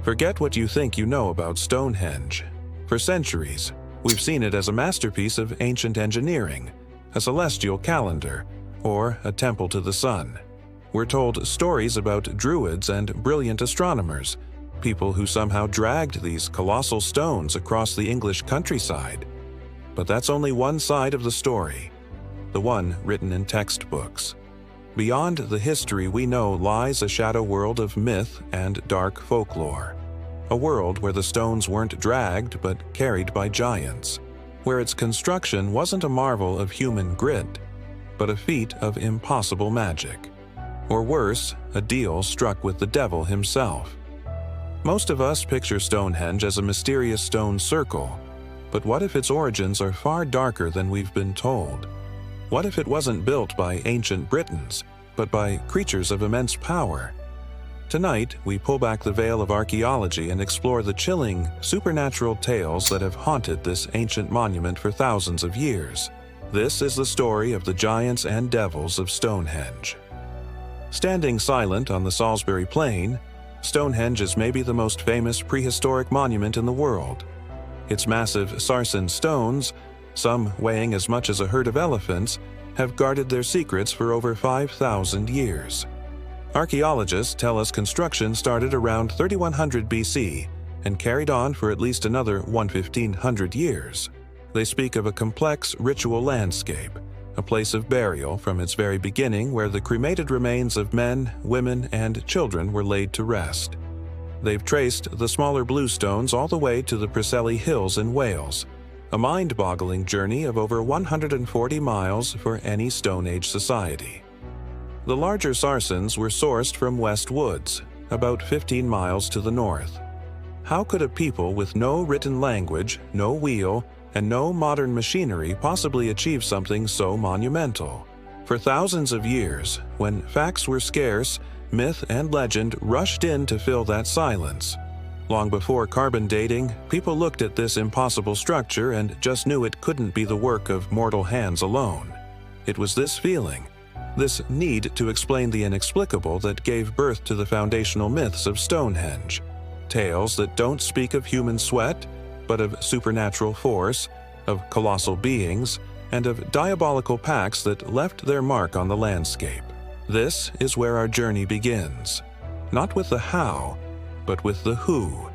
Forget what you think you know about Stonehenge. For centuries, we've seen it as a masterpiece of ancient engineering, a celestial calendar, or a temple to the sun. We're told stories about druids and brilliant astronomers, people who somehow dragged these colossal stones across the English countryside. But that's only one side of the story, the one written in textbooks. Beyond the history we know lies a shadow world of myth and dark folklore. A world where the stones weren't dragged but carried by giants, where its construction wasn't a marvel of human grit, but a feat of impossible magic. Or worse, a deal struck with the devil himself. Most of us picture Stonehenge as a mysterious stone circle, but what if its origins are far darker than we've been told? What if it wasn't built by ancient Britons, but by creatures of immense power? Tonight, we pull back the veil of archaeology and explore the chilling, supernatural tales that have haunted this ancient monument for thousands of years. This is the story of the giants and devils of Stonehenge. Standing silent on the Salisbury Plain, Stonehenge is maybe the most famous prehistoric monument in the world. Its massive sarsen stones, some weighing as much as a herd of elephants, have guarded their secrets for over 5,000 years. Archaeologists tell us construction started around 3100 BC and carried on for at least another 1500 years. They speak of a complex ritual landscape, a place of burial from its very beginning where the cremated remains of men, women, and children were laid to rest. They've traced the smaller bluestones all the way to the Preseli Hills in Wales, a mind-boggling journey of over 140 miles for any Stone Age society. The larger sarsens were sourced from West Woods, about 15 miles to the north. How could a people with no written language, no wheel, and no modern machinery possibly achieve something so monumental? For thousands of years, when facts were scarce, myth and legend rushed in to fill that silence. Long before carbon dating, people looked at this impossible structure and just knew it couldn't be the work of mortal hands alone. It was this feeling, this need to explain the inexplicable, that gave birth to the foundational myths of Stonehenge. Tales that don't speak of human sweat, but of supernatural force, of colossal beings, and of diabolical pacts that left their mark on the landscape. This is where our journey begins. Not with the how, but with the who.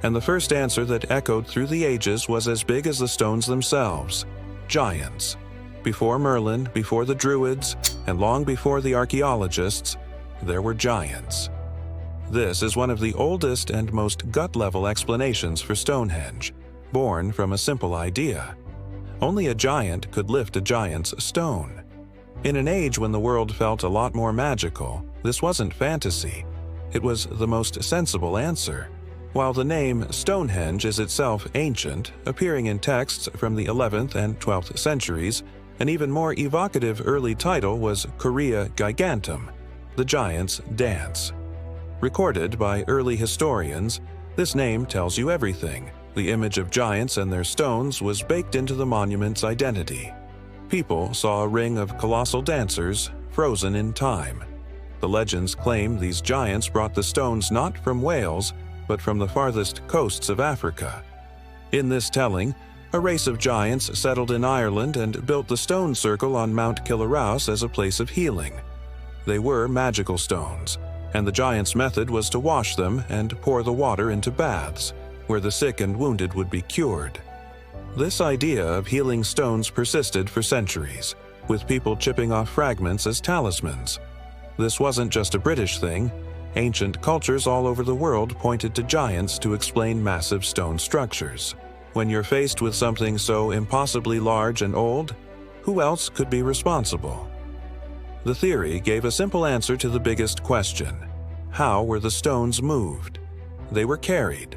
And the first answer that echoed through the ages was as big as the stones themselves: giants. Before Merlin, before the Druids, and long before the archaeologists, there were giants. This is one of the oldest and most gut-level explanations for Stonehenge, born from a simple idea. Only a giant could lift a giant's stone. In an age when the world felt a lot more magical, this wasn't fantasy. It was the most sensible answer. While the name Stonehenge is itself ancient, appearing in texts from the 11th and 12th centuries, an even more evocative early title was Chorea Gigantum, the giant's dance. Recorded by early historians, this name tells you everything. The image of giants and their stones was baked into the monument's identity. People saw a ring of colossal dancers, frozen in time. The legends claim these giants brought the stones not from Wales, but from the farthest coasts of Africa. In this telling, a race of giants settled in Ireland and built the stone circle on Mount Kilaraus as a place of healing. They were magical stones, and the giants' method was to wash them and pour the water into baths, where the sick and wounded would be cured. This idea of healing stones persisted for centuries, with people chipping off fragments as talismans. This wasn't just a British thing. Ancient cultures all over the world pointed to giants to explain massive stone structures. When you're faced with something so impossibly large and old, who else could be responsible? The theory gave a simple answer to the biggest question: how were the stones moved? They were carried.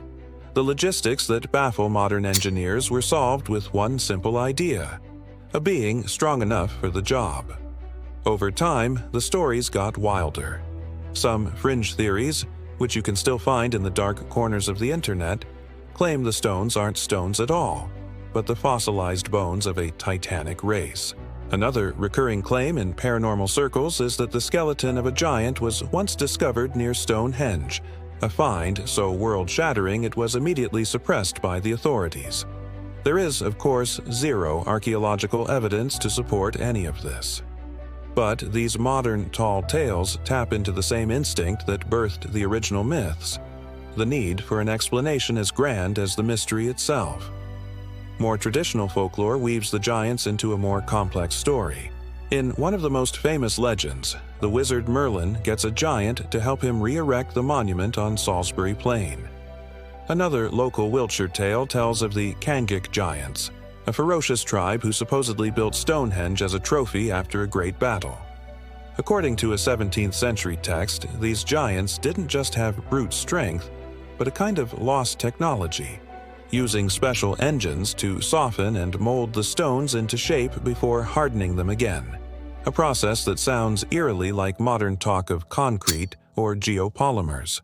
The logistics that baffle modern engineers were solved with one simple idea: a being strong enough for the job. Over time, the stories got wilder. Some fringe theories, which you can still find in the dark corners of the internet, claim the stones aren't stones at all, but the fossilized bones of a titanic race. Another recurring claim in paranormal circles is that the skeleton of a giant was once discovered near Stonehenge, a find so world-shattering it was immediately suppressed by the authorities. There is, of course, zero archaeological evidence to support any of this. But these modern tall tales tap into the same instinct that birthed the original myths, the need for an explanation as grand as the mystery itself. More traditional folklore weaves the giants into a more complex story. In one of the most famous legends, the wizard Merlin gets a giant to help him re-erect the monument on Salisbury Plain. Another local Wiltshire tale tells of the Cangic giants, a ferocious tribe who supposedly built Stonehenge as a trophy after a great battle. According to a 17th century text, these giants didn't just have brute strength, but a kind of lost technology, using special engines to soften and mold the stones into shape before hardening them again, a process that sounds eerily like modern talk of concrete or geopolymers.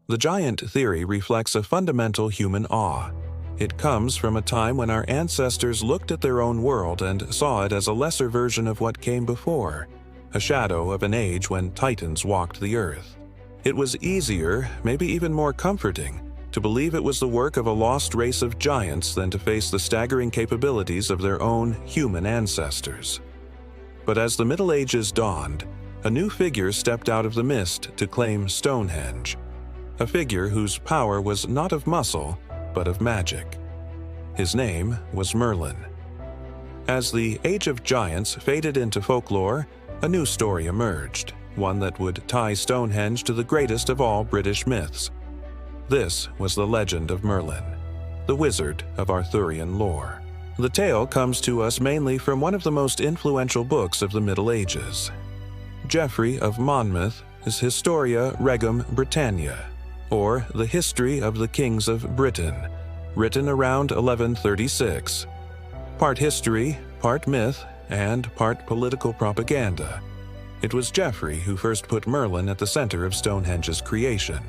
The giant theory reflects a fundamental human awe. It comes from a time when our ancestors looked at their own world and saw it as a lesser version of what came before, a shadow of an age when titans walked the earth. It was easier, maybe even more comforting, to believe it was the work of a lost race of giants than to face the staggering capabilities of their own human ancestors. But as the Middle Ages dawned, a new figure stepped out of the mist to claim Stonehenge, a figure whose power was not of muscle, but of magic. His name was Merlin. As the Age of Giants faded into folklore, a new story emerged, one that would tie Stonehenge to the greatest of all British myths. This was the legend of Merlin, the wizard of Arthurian lore. The tale comes to us mainly from one of the most influential books of the Middle Ages, Geoffrey of Monmouth's Historia Regum Britannia, or The History of the Kings of Britain, written around 1136. Part history, part myth, and part political propaganda. It was Geoffrey who first put Merlin at the center of Stonehenge's creation.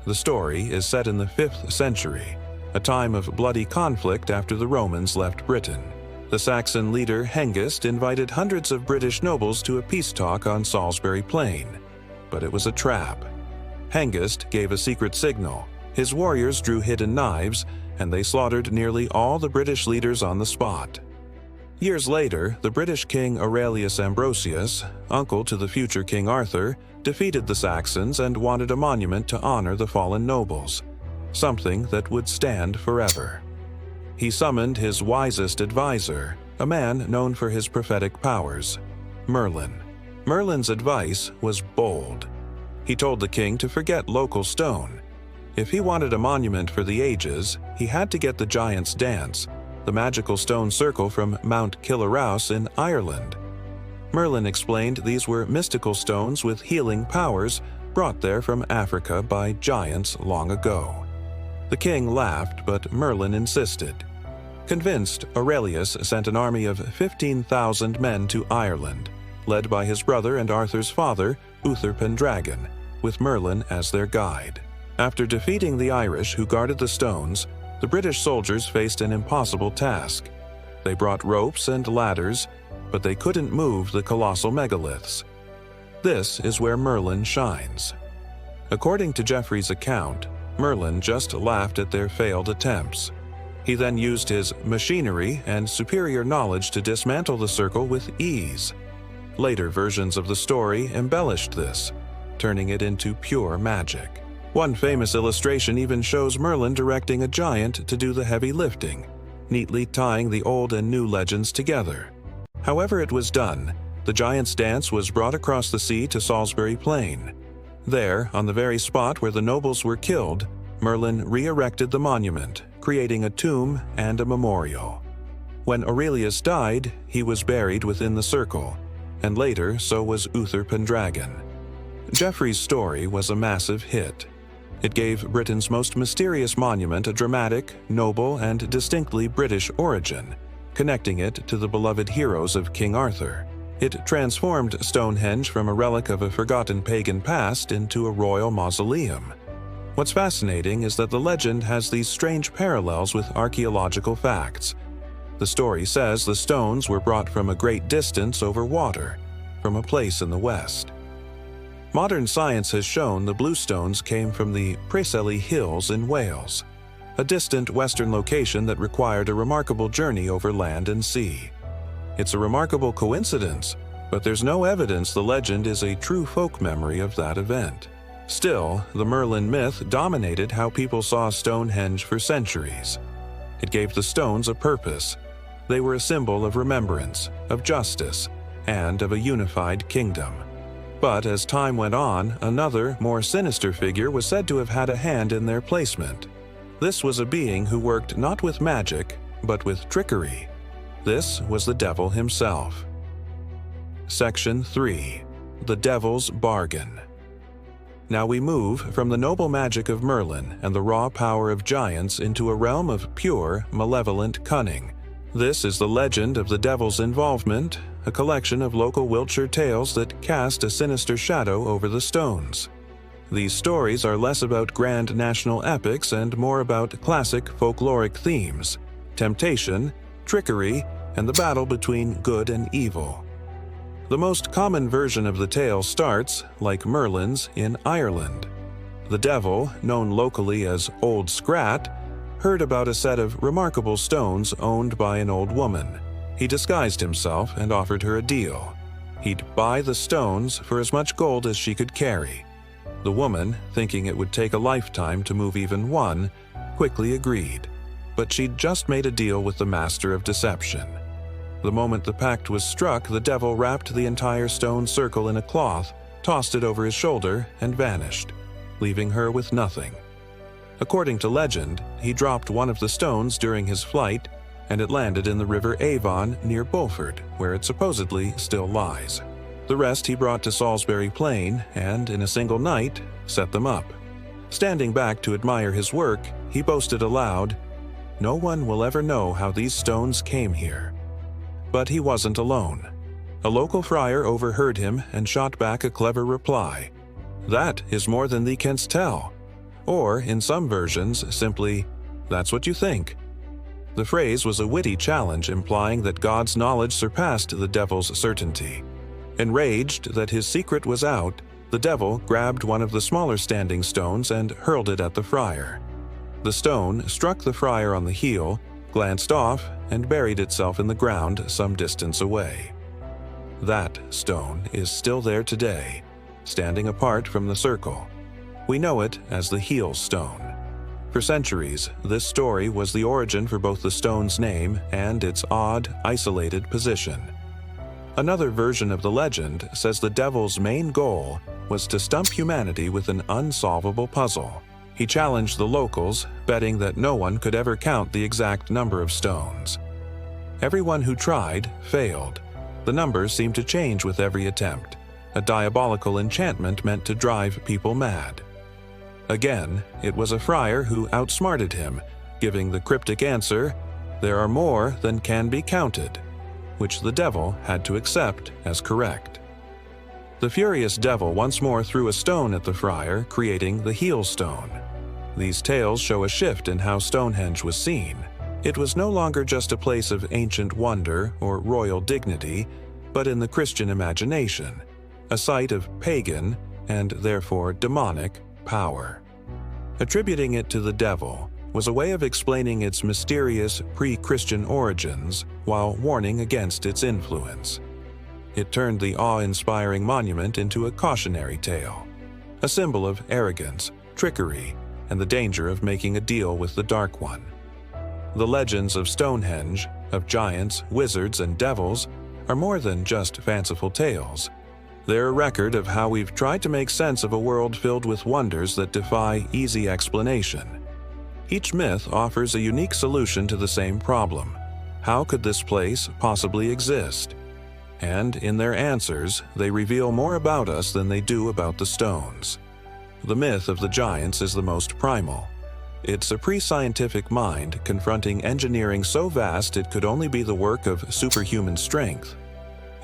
The story is set in the 5th century, a time of bloody conflict after the Romans left Britain. The Saxon leader Hengist invited hundreds of British nobles to a peace talk on Salisbury Plain, but it was a trap. Hengist gave a secret signal. His warriors drew hidden knives, and they slaughtered nearly all the British leaders on the spot. Years later, the British king Aurelius Ambrosius, uncle to the future King Arthur, defeated the Saxons and wanted a monument to honor the fallen nobles, something that would stand forever. He summoned his wisest advisor, a man known for his prophetic powers, Merlin. Merlin's advice was bold. He told the king to forget local stone. If he wanted a monument for the ages, he had to get the Giant's Dance, the magical stone circle from Mount Killarous in Ireland. Merlin explained these were mystical stones with healing powers brought there from Africa by giants long ago. The king laughed, but Merlin insisted. Convinced, Aurelius sent an army of 15,000 men to Ireland, led by his brother and Arthur's father, Uther Pendragon, with Merlin as their guide. After defeating the Irish who guarded the stones, the British soldiers faced an impossible task. They brought ropes and ladders, but they couldn't move the colossal megaliths. This is where Merlin shines. According to Geoffrey's account, Merlin just laughed at their failed attempts. He then used his machinery and superior knowledge to dismantle the circle with ease. Later versions of the story embellished this, turning it into pure magic. One famous illustration even shows Merlin directing a giant to do the heavy lifting, neatly tying the old and new legends together. However it was done, the Giant's Dance was brought across the sea to Salisbury Plain. There, on the very spot where the nobles were killed, Merlin re-erected the monument, creating a tomb and a memorial. When Aurelius died, he was buried within the circle, and later so was Uther Pendragon. Geoffrey's story was a massive hit. It gave Britain's most mysterious monument a dramatic, noble, and distinctly British origin, connecting it to the beloved heroes of King Arthur. It transformed Stonehenge from a relic of a forgotten pagan past into a royal mausoleum. What's fascinating is that the legend has these strange parallels with archaeological facts. The story says the stones were brought from a great distance over water, from a place in the west. Modern science has shown the blue stones came from the Prehistoric Hills in Wales, a distant western location that required a remarkable journey over land and sea. It's a remarkable coincidence, but there's no evidence the legend is a true folk memory of that event. Still, the Merlin myth dominated how people saw Stonehenge for centuries. It gave the stones a purpose. They were a symbol of remembrance, of justice, and of a unified kingdom. But as time went on, another, more sinister figure was said to have had a hand in their placement. This was a being who worked not with magic, but with trickery. This was the devil himself. Section 3. The Devil's Bargain. Now we move from the noble magic of Merlin and the raw power of giants into a realm of pure, malevolent cunning. This is the legend of the devil's involvement, a collection of local Wiltshire tales that cast a sinister shadow over the stones. These stories are less about grand national epics and more about classic folkloric themes: temptation, trickery, and the battle between good and evil. The most common version of the tale starts, like Merlin's, in Ireland. The devil, known locally as Old Scrat, heard about a set of remarkable stones owned by an old woman. He disguised himself and offered her a deal. He'd buy the stones for as much gold as she could carry. The woman, thinking it would take a lifetime to move even one, quickly agreed. But she'd just made a deal with the master of deception. The moment the pact was struck, the devil wrapped the entire stone circle in a cloth, tossed it over his shoulder, and vanished, leaving her with nothing. According to legend, he dropped one of the stones during his flight, and it landed in the river Avon near Bulford, where it supposedly still lies. The rest he brought to Salisbury Plain and, in a single night, set them up. Standing back to admire his work, he boasted aloud, "No one will ever know how these stones came here." But he wasn't alone. A local friar overheard him and shot back a clever reply. "That is more than thee canst tell." Or, in some versions, simply, "That's what you think." The phrase was a witty challenge implying that God's knowledge surpassed the devil's certainty. Enraged that his secret was out, the devil grabbed one of the smaller standing stones and hurled it at the friar. The stone struck the friar on the heel, glanced off, and buried itself in the ground some distance away. That stone is still there today, standing apart from the circle. We know it as the heel stone. For centuries, this story was the origin for both the stone's name and its odd, isolated position. Another version of the legend says the devil's main goal was to stump humanity with an unsolvable puzzle. He challenged the locals, betting that no one could ever count the exact number of stones. Everyone who tried failed. The numbers seemed to change with every attempt, a diabolical enchantment meant to drive people mad. Again, it was a friar who outsmarted him, giving the cryptic answer, "There are more than can be counted," which the devil had to accept as correct. The furious devil once more threw a stone at the friar, creating the heel stone. These tales show a shift in how Stonehenge was seen. It was no longer just a place of ancient wonder or royal dignity, but in the Christian imagination, a site of pagan, and therefore demonic, power. Attributing it to the devil was a way of explaining its mysterious pre-Christian origins while warning against its influence. It turned the awe-inspiring monument into a cautionary tale, a symbol of arrogance, trickery, and the danger of making a deal with the Dark One. The legends of Stonehenge, of giants, wizards, and devils, are more than just fanciful tales. They're a record of how we've tried to make sense of a world filled with wonders that defy easy explanation. Each myth offers a unique solution to the same problem. How could this place possibly exist? And in their answers, they reveal more about us than they do about the stones. The myth of the giants is the most primal. It's a pre-scientific mind confronting engineering so vast it could only be the work of superhuman strength.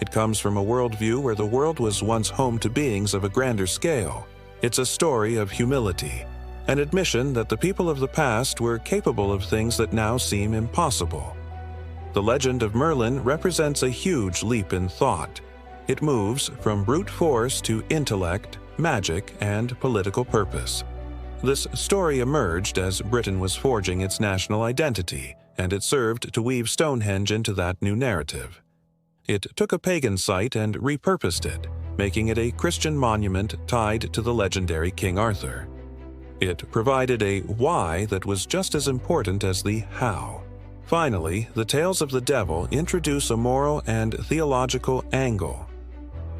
It comes from a worldview where the world was once home to beings of a grander scale. It's a story of humility, an admission that the people of the past were capable of things that now seem impossible. The legend of Merlin represents a huge leap in thought. It moves from brute force to intellect, magic, and political purpose. This story emerged as Britain was forging its national identity, and it served to weave Stonehenge into that new narrative. It took a pagan site and repurposed it, making it a Christian monument tied to the legendary King Arthur. It provided a why that was just as important as the how. Finally, the tales of the devil introduce a moral and theological angle.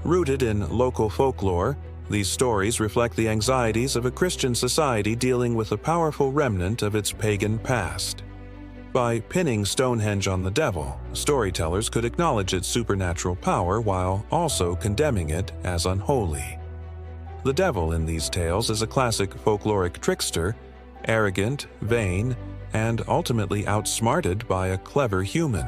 Rooted in local folklore, these stories reflect the anxieties of a Christian society dealing with a powerful remnant of its pagan past. By pinning Stonehenge on the devil, storytellers could acknowledge its supernatural power while also condemning it as unholy. The devil in these tales is a classic folkloric trickster, arrogant, vain, and ultimately outsmarted by a clever human.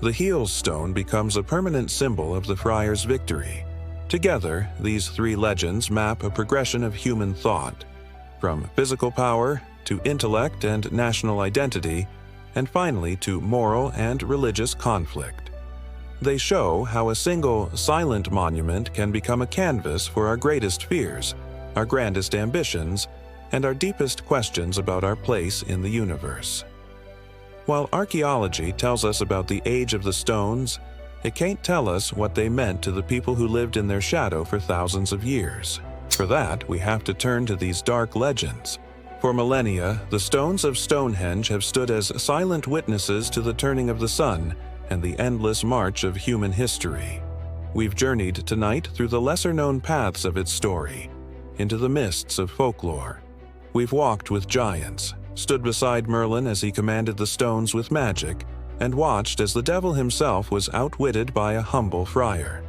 The heel stone becomes a permanent symbol of the friar's victory. Together, these three legends map a progression of human thought, from physical power to intellect and national identity, and finally to moral and religious conflict. They show how a single, silent monument can become a canvas for our greatest fears, our grandest ambitions, and our deepest questions about our place in the universe. While archaeology tells us about the age of the stones, it can't tell us what they meant to the people who lived in their shadow for thousands of years. For that, we have to turn to these dark legends. For millennia, the stones of Stonehenge have stood as silent witnesses to the turning of the sun and the endless march of human history. We've journeyed tonight through the lesser-known paths of its story, into the mists of folklore. We've walked with giants, stood beside Merlin as he commanded the stones with magic, and watched as the devil himself was outwitted by a humble friar.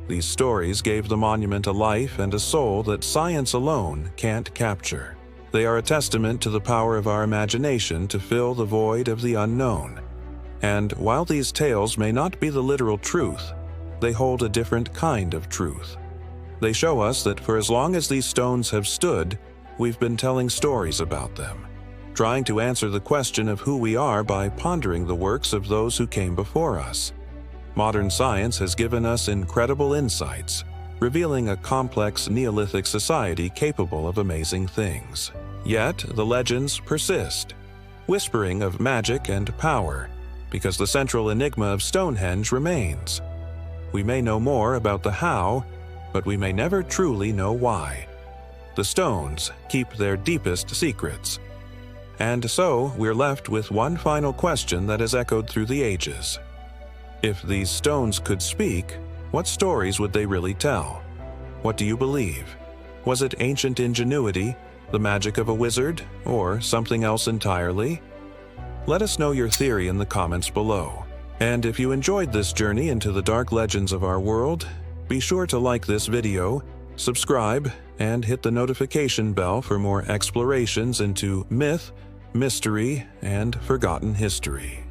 These stories gave the monument a life and a soul that science alone can't capture. They are a testament to the power of our imagination to fill the void of the unknown. And while these tales may not be the literal truth, they hold a different kind of truth. They show us that for as long as these stones have stood, we've been telling stories about them, trying to answer the question of who we are by pondering the works of those who came before us. Modern science has given us incredible insights, revealing a complex Neolithic society capable of amazing things. Yet the legends persist, whispering of magic and power, because the central enigma of Stonehenge remains. We may know more about the how, but we may never truly know why. The stones keep their deepest secrets. And so we're left with one final question that has echoed through the ages. If these stones could speak, what stories would they really tell? What do you believe? Was it ancient ingenuity, the magic of a wizard, or something else entirely? Let us know your theory in the comments below. And if you enjoyed this journey into the dark legends of our world, be sure to like this video, subscribe, and hit the notification bell for more explorations into myth, mystery, and forgotten history.